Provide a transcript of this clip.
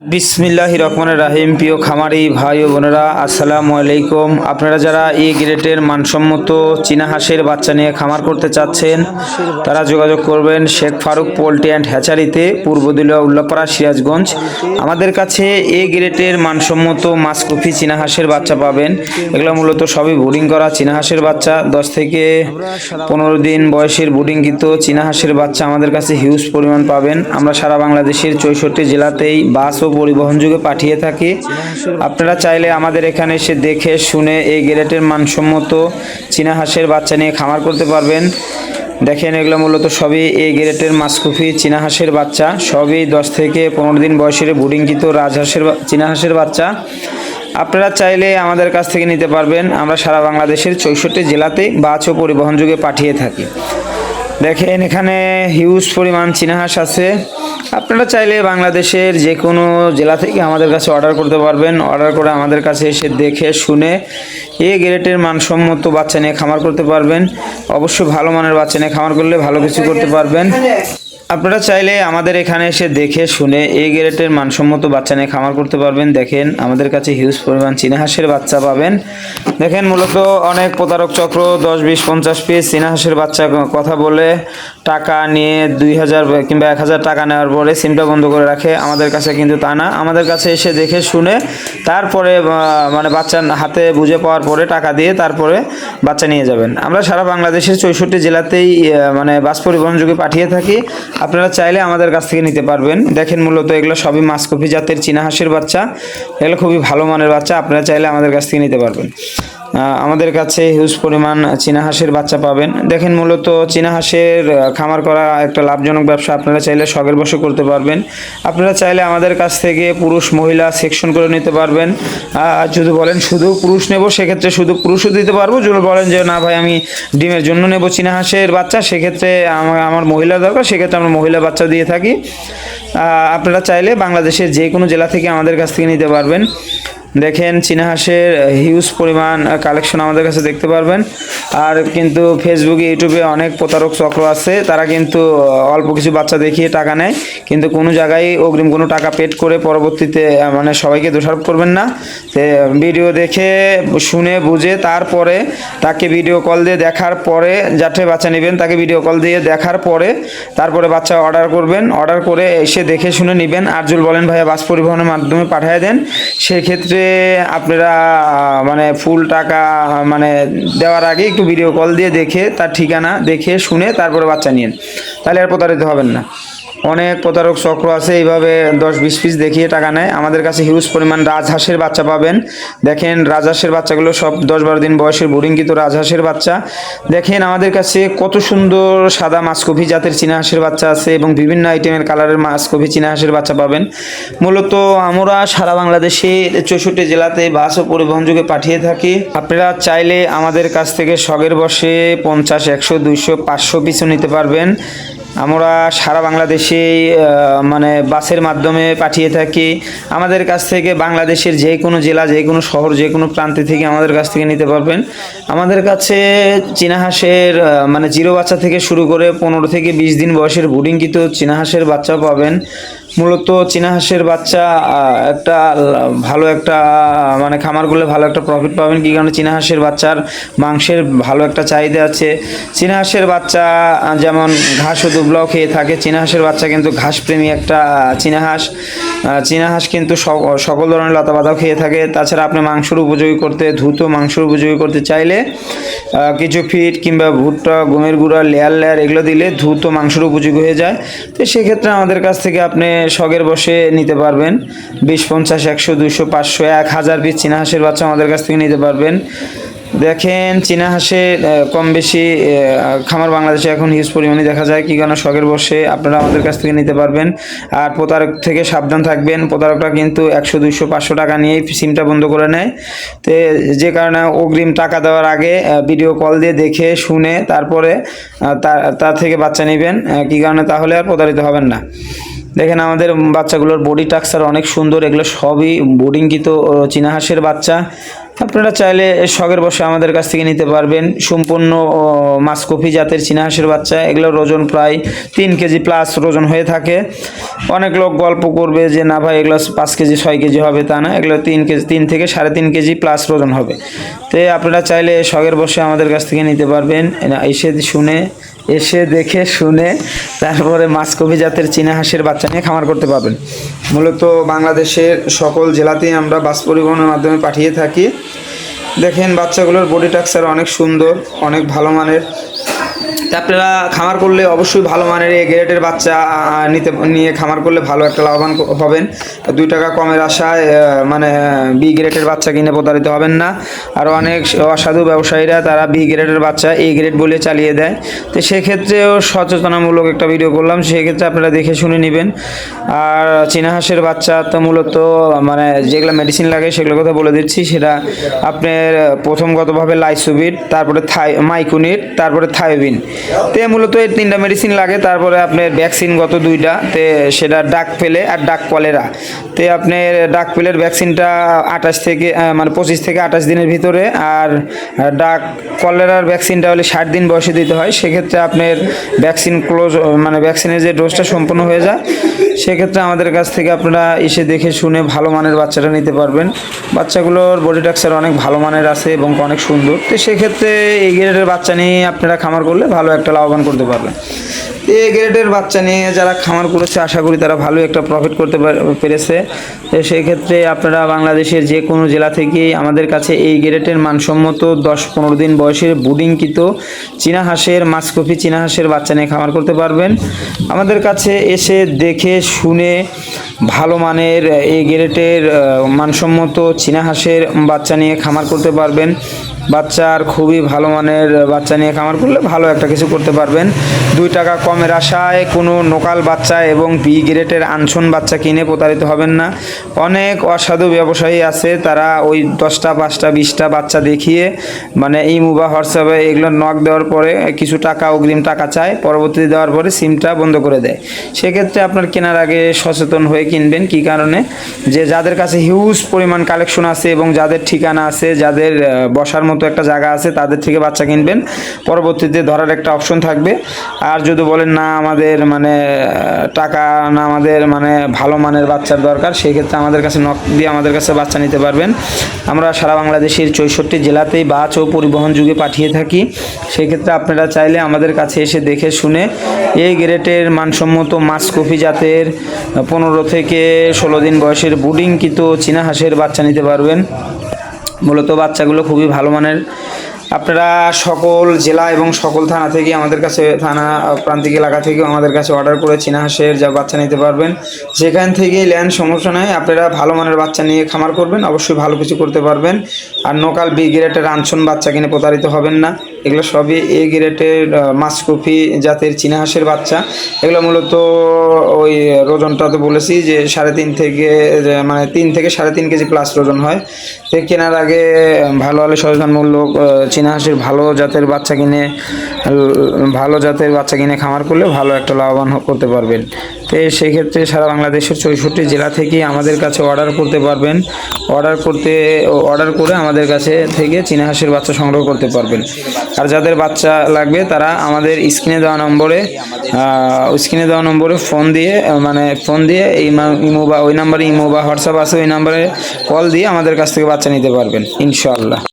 বিসমিল্লাহির রহমানির রহিম। প্রিয় খামারি ভাই ও বোনেরা, আসসালামু আলাইকুম। আপনারা যারা এ গ্রেডের মানসম্মত চীনা হাঁসের বাচ্চা নিয়ে খামার করতে চাচ্ছেন তারা যোগাযোগ করবেন শেখ ফারুক পোল্ট্রি অ্যান্ড হ্যাচারিতে, পূর্ব দিলুয়া উল্লাপাড়া, সিরাজগঞ্জ। আমাদের কাছে এ গ্রেডের মানসম্মত মাসকফি চীনা হাঁসের বাচ্চা পাবেন। এগুলো মূলত সবই বোর্ডিং করা চীনা হাঁসের বাচ্চা। 10 থেকে 15 দিন বয়সের বোর্ডিংকৃত চীনা হাঁসের বাচ্চা আমাদের কাছে হিউজ পরিমাণ পাবেন। আমরা সারা বাংলাদেশের 64 জেলাতেই বাস ও পরিবহন যোগে পাঠিয়ে থাকি। আপনারা চাইলে আমাদের এখানে এসে দেখে শুনে এই গ্রেডের মানসম্মত চীনা হাঁসের বাচ্চা নিয়ে খামার করতে পারবেন। দেখেন, এগুলো মূলত সবই এই গ্রেডের মাসকফি চীনা হাঁসের বাচ্চা, সবই 10 থেকে 15 দিন বয়সের বোর্ডিংকৃত রাজহাঁসের চীনা হাঁসের বাচ্চা। আপনারা চাইলে আমাদের কাছ থেকে নিতে পারবেন। আমরা সারা বাংলাদেশের 64 জেলাতে বাস ও পরিবহন যোগে পাঠিয়ে থাকি। দেখেন, এখানে হিউজ পরিমাণ চীনা হাঁস আছে। আপনারা চাইলে বাংলাদেশের যে কোনো জেলা থেকে আমাদের কাছে অর্ডার করতে পারবেন। অর্ডার করে আমাদের কাছে এসে দেখে শুনে এই গ্রেডের মানসম্মত বাচ্চা নিয়ে খামার করতে পারবেন। অবশ্যই ভালো মানের বাচ্চা নিয়ে খামার করলে ভালো কিছু করতে পারবেন। আপনারা চাইলে আমাদের এখানে এসে দেখে শুনে এই গ্রেডের মানসম্মত বাচ্চা নিয়ে খামার করতে পারবেন। দেখেন, আমাদের কাছে হিউজ পরিমাণ চীনা হাঁসের বাচ্চা পাবেন। দেখেন, মূলত অনেক প্রতারক চক্র 10, 20, 50 পিস চীনা হাঁসের বাচ্চা কথা বলে টাকা নিয়ে 2000 কিংবা 1000 টাকা নেওয়ার পরে সিমটা বন্ধ করে রাখে। আমাদের কাছে কিন্তু তা না। আমাদের কাছে এসে দেখে শুনে তারপরে মানে বাচ্চা হাতে বুঝে পাওয়ার পরে টাকা দিয়ে তারপরে বাচ্চা নিয়ে যাবেন। আমরা সারা বাংলাদেশের 64 জেলাতেই মানে বাস পরিবহন যোগে পাঠিয়ে থাকি। আপনারা চাইলে আমাদের কাছ থেকে নিতে পারবেন। দেখেন, মূলত এগুলো সবই মাসকফি জাতের চীনা হাঁসের বাচ্চা। এগুলো খুবই ভালো মানের বাচ্চা। আপনারা চাইলে আমাদের কাছ থেকে নিতে পারবেন। আমাদের কাছে হিউজ পরিমাণ চীনা হাঁসের বাচ্চা পাবেন। দেখেন, মূলত চীনা হাঁসের খামার করা একটা লাভজনক ব্যবসা। আপনারা চাইলে শখের বশে করতে পারবেন। আপনারা চাইলে আমাদের কাছ থেকে পুরুষ মহিলা সেকশন করে নিতে পারবেন। যদি বলেন শুধু পুরুষ নেব, সেক্ষেত্রে শুধু পুরুষও দিতে পারবো। যদি বলেন যে না ভাই, আমি ডিমের জন্য নেব চীনা হাঁসের বাচ্চা, সেক্ষেত্রে আমার মহিলা দরকার, সেক্ষেত্রে আমরা মহিলা বাচ্চা দিয়ে থাকি। আপনারা চাইলে বাংলাদেশের যে কোনো জেলা থেকে আমাদের কাছ থেকে নিতে পারবেন। দেখেন, চীনা হাঁসের হিউজ পরিমাণ কালেকশন আমাদের কাছে দেখতে পারবেন। আর কিন্তু ফেসবুকে, ইউটিউবে অনেক প্রতারক চক্র আছে। তারা কিন্তু অল্প কিছু বাচ্চা দেখিয়ে টাকা নেয়, কিন্তু কোনো জায়গায় অগ্রিম কোনো টাকা পেড করে পরবর্তীতে মানে সবাইকে দোষারোপ করবেন না। ভিডিও দেখে শুনে বুঝে তারপরে তাকে ভিডিও কল দিয়ে দেখার পরে, যাতে বাচ্চা নেবেন তাকে ভিডিও কল দিয়ে দেখার পরে তারপরে বাচ্চা অর্ডার করবেন। অর্ডার করে এসে দেখে শুনে নেবেন। আর যদি বলেন ভাইয়া বাস পরিবহনের মাধ্যমে পাঠিয়ে দেন, সেক্ষেত্রে আপনারা মানে ফুল টাকা মানে দেওয়ার আগে একটু ভিডিও কল দিয়ে দেখে তার ঠিকানা দেখে শুনে তারপরে বাচ্চা নিন, তাহলে আর প্রতারিত হবেন না। অনেক প্রতারক চক্র আছে, এইভাবে 10-20 পিস দেখিয়ে টাকা নেয়। আমাদের কাছে হিউজ পরিমাণ রাজহাঁসের বাচ্চা পাবেন। দেখেন, রাজহাঁসের বাচ্চাগুলো সব 10-12 দিন বয়সের বোর্ডিংকৃত রাজহাঁসের বাচ্চা। দেখেন, আমাদের কাছে কত সুন্দর সাদা মাসকফি জাতের চীনা হাঁসের বাচ্চা আছে এবং বিভিন্ন আইটেমের কালারের মাসকফি চীনা হাঁসের বাচ্চা পাবেন। মূলত আমরা সারা বাংলাদেশে 64 জেলাতে বাস ও পরিবহন যোগে পাঠিয়ে থাকি। আপনারা চাইলে আমাদের কাছ থেকে শখের বশে 50, 100, 200, 500 পিসও নিতে পারবেন। আমরা সারা বাংলাদেশে মানে বাসের মাধ্যমে পাঠিয়ে থাকি। আমাদের কাছ থেকে বাংলাদেশের যে কোনো জেলা, যে কোনো শহর, যে কোনো প্রান্তে থেকে আমাদের কাছ থেকে নিতে পারবেন। আমাদের কাছে চীনা হাঁসের মানে জিরো বাচ্চা থেকে শুরু করে 15 থেকে 20 দিন বয়সের বোর্ডিংকৃত চীনা হাঁসের বাচ্চা পাবেন। মূলত চীনা হাঁসের বাচ্চা একটা ভালো একটা মানে খামার করলে ভালো একটা প্রফিট পাবেন। কি কারণে চীনা হাঁসের বাচ্চার মাংসের ভালো একটা চাহিদা আছে। চীনা হাঁসের বাচ্চা যেমন ঘাস ও দুবলাও খেয়ে থাকে, চীনা হাঁসের বাচ্চা কিন্তু ঘাস প্রেমী একটা চীনা হাঁস। চীনা হাঁস কিন্তু সকল ধরনের লতা পাতাও খেয়ে থাকে। তাছাড়া আপনি মাংসের উপযোগী করতে, দ্রুত মাংসের উপযোগী করতে চাইলে কিছু ফিট কিংবা ভুট্টা, গমের গুঁড়া, লেয়ার এগুলো দিলে দ্রুত মাংসের উপযোগী হয়ে যায়। তো সেক্ষেত্রে আমাদের কাছ থেকে আপনি শখের বসে নিতে পারবেন। 20, 50, 100, 200, 500, 1000 পিস চীনা হাঁসের বাচ্চা আমাদের কাছ থেকে নিতে পারবেন। দেখেন, চীনা হাঁসে কম বেশি খামার বাংলাদেশে এখন হিউজ পরিমাণে দেখা যায়। কি কারণে শখের বসে আপনারা আমাদের কাছ থেকে নিতে পারবেন। আর প্রতারক থেকে সাবধান থাকবেন। প্রতারকরা কিন্তু 100, 200, 500 টাকা নিয়েই সিমটা বন্ধ করে নেয়। তো যে কারণে অগ্রিম টাকা দেওয়ার আগে ভিডিও কল দিয়ে দেখে শুনে তারপরে তার থেকে বাচ্চা নেবেন। কি কারণে, তাহলে আর প্রতারিত হবেন না। দেখেন আমাদের বাচ্চাগুলোর বডি স্ট্রাকচার অনেক সুন্দর, এগুলো সবই বোর্ডিংকৃত চীনা হাঁসের বাচ্চা। আপনারা চাইলে শখের বসে আমাদের কাছ থেকে নিতে পারবেন। সম্পূর্ণ মাসকফি জাতের চীনা হাঁসের বাচ্চা, এগুলোর ওজন প্রায় 3 কেজি প্লাস ওজন হয়ে থাকে। অনেক লোক গল্প করবে যে না ভাই এগুলো 5 কেজি 6 কেজি হবে, তা না, এগুলো 3 কেজি 3 থেকে 3.5 কেজি প্লাস ওজন হবে। তো আপনারা চাইলে শখের বসে আমাদের কাছ থেকে নিতে পারবেন। এসে দেখে শুনে তারপরে মাসকফি জাতের চীনা হাঁসের বাচ্চা নিয়ে খামার করতে পারবেন। মূলত বাংলাদেশের সকল জেলাতেই আমরা বাস পরিবহনের মাধ্যমে পাঠিয়ে থাকি। দেখেন বাচ্চাগুলোর বডি স্ট্রাকচার অনেক সুন্দর, অনেক ভালো মানের। তা আপনারা খামার করলে অবশ্যই ভালো মানের এ গ্রেডের বাচ্চা নিয়ে খামার করলে ভালো একটা লাভবান হবেন। 2 টাকা কমের আশায় মানে বি গ্রেডের বাচ্চা কিনে প্রতারিত হবেন না। আর অনেক অসাধু ব্যবসায়ীরা তারা বি গ্রেডের বাচ্চা এ গ্রেড বলে চালিয়ে দেয়। তো সেক্ষেত্রেও সচেতনামূলক একটা ভিডিও করলাম, সেক্ষেত্রে আপনারা দেখে শুনে নেবেন। আর চীনা হাঁসের বাচ্চা তো মূলত মানে যেগুলো মেডিসিন লাগে সেগুলোর কথা বলে দিচ্ছি। সেটা আপনার প্রথমগতভাবে লাইসোভিট, তারপরে মাইকুনিট, তারপরে থায়োবিন। তে মূলত এই 3টা মেডিসিন লাগে। তারপরে আপনার ভ্যাকসিনগত 2টা, তে সেটা ডাক পেলে আর ডাক কলেরা। তে আপনার ডাক পেলের ভ্যাকসিনটা 28 থেকে মানে 25 থেকে 28 দিনের ভিতরে, আর ডাক কলেরার ভ্যাকসিনটা হলে 60 দিন বয়সে দিতে হয়। সেক্ষেত্রে আপনার ভ্যাকসিন ক্লোজ মানে ভ্যাকসিনের যে ডোজটা সম্পূর্ণ হয়ে যায়। সেক্ষেত্রে আমাদের কাছ থেকে আপনারা এসে দেখে শুনে ভালো মানের বাচ্চাটা নিতে পারবেন। বাচ্চাগুলোর বডি স্ট্রাকচার অনেক ভালো মানের আছে এবং অনেক সুন্দর। তো সেক্ষেত্রে এই গ্রেডের বাচ্চা নিয়ে আপনারা খামার করলে ভালো একটা লাভবান করতে পারবেন। এই গ্রেডের বাচ্চা নিয়ে যারা খামার করেছে আশা করি তারা ভালো একটা প্রফিট করতে পেরেছে। সেই ক্ষেত্রে আপনারা বাংলাদেশের যে কোনো জেলা থেকেই আমাদের কাছে এই গ্রেডের মানসম্মত 10-15 দিন বয়সের বুডিংকৃত চীনা হাঁসের মাসকফি চীনা হাঁসের বাচ্চা নিয়ে খামার করতে পারবেন। আমাদের কাছে এসে দেখে শুনে ভালো মানের এই গ্রেডের মানসম্মত চীনা হাঁসের বাচ্চা নিয়ে খামার করতে পারবেন। বাচ্চার খুবই ভালো মানের বাচ্চা নিয়ে খামার করলে ভালো একটা কিছু করতে পারবেন। 2 টাকা কমের আশায় কোনো লোকাল বাচ্চা এবং বি গ্রেডের আনসন বাচ্চা কিনে প্রতারিত হবেন না। অনেক অসাধু ব্যবসায়ী আছে, তারা ওই 10টা 5টা 20টা বাচ্চা দেখিয়ে মানে ইমো বা হোয়াটসঅ্যাপে এগুলো নক দেওয়ার পরে কিছু টাকা অগ্রিম টাকা চায়, পরবর্তীতে দেওয়ার পরে সিমটা বন্ধ করে দেয়। সেক্ষেত্রে আপনার কেনার আগে সচেতন হয়ে কিনবেন। কী কারণে? যে যাদের কাছে হিউজ পরিমাণ কালেকশন আছে এবং যাদের ঠিকানা আছে, যাদের বসার মতো একটা জায়গা আছে, তাদের থেকে বাচ্চা কিনবেন। পরবর্তীতে ধরার একটা অপশন থাকবে। আর যদি বলেন না আমাদের মানে টাকা না, আমাদের মানে ভালো মানের বাচ্চার দরকার, সেই ক্ষেত্রে আমাদের কাছে নক দিয়ে আমাদের কাছে বাচ্চা নিতে পারবেন। আমরা সারা বাংলাদেশের 64 জেলাতেই বাস ও পরিবহন যুগে পাঠিয়ে থাকি। সেই ক্ষেত্রে আপনারা চাইলে আমাদের কাছে এসে দেখে শুনে এই গ্রেডের মানসম্মত মাসকফি জাতের 15 থেকে 16 দিন বয়সের বুডিংকৃত চীনা হাঁসের বাচ্চা নিতে পারবেন। মূলত বাচ্চাগুলো খুবই ভালো মানের। আপনারা সকল জেলা এবং সকল থানা থেকে আমাদের কাছে, থানা প্রান্তিক এলাকা থেকেও আমাদের কাছে অর্ডার করে চীনা হাঁসের যা বাচ্চা নিতে পারবেন। যেখান থেকেই নেন সমস্যা নয়, আপনারা ভালো মানের বাচ্চা নিয়ে খামার করবেন, অবশ্যই ভালো কিছু করতে পারবেন। আর লোকাল বি গ্রেডের আনসন বাচ্চা কিনে প্রতারিত হবেন না। এগুলো সবই এ গ্রেডের মাসকফি জাতের চীনা হাঁসের বাচ্চা। এগুলো মূলত ওই ওজনটা তো বলেছি যে 3.5 থেকে মানে 3 থেকে 3.5 কেজি প্লাস ওজন হয়। তো কেনার আগে ভালো হলে সচেতনমূলক চীনা হাঁসের ভালো জাতের বাচ্চা কিনে খামার করলে ভালো একটা লাভবান করতে পারবেন। তো সেই ক্ষেত্রে সারা বাংলাদেশের 64 জেলা থেকেই আমাদের কাছে অর্ডার করতে পারবেন। অর্ডার করে আমাদের কাছে থেকে চীনা হাঁসের বাচ্চা সংগ্রহ করতে পারবেন। আর যাদের বাচ্চা লাগবে তারা আমাদের স্ক্রিনে দেওয়া নম্বরে ফোন দিয়ে ইমো বা ওই নাম্বারে ইমো বা হোয়াটসঅ্যাপ আছে, ওই নাম্বারে কল দিয়ে আমাদের কাছ থেকে বাচ্চা নিতে পারবেন ইনশাআল্লাহ।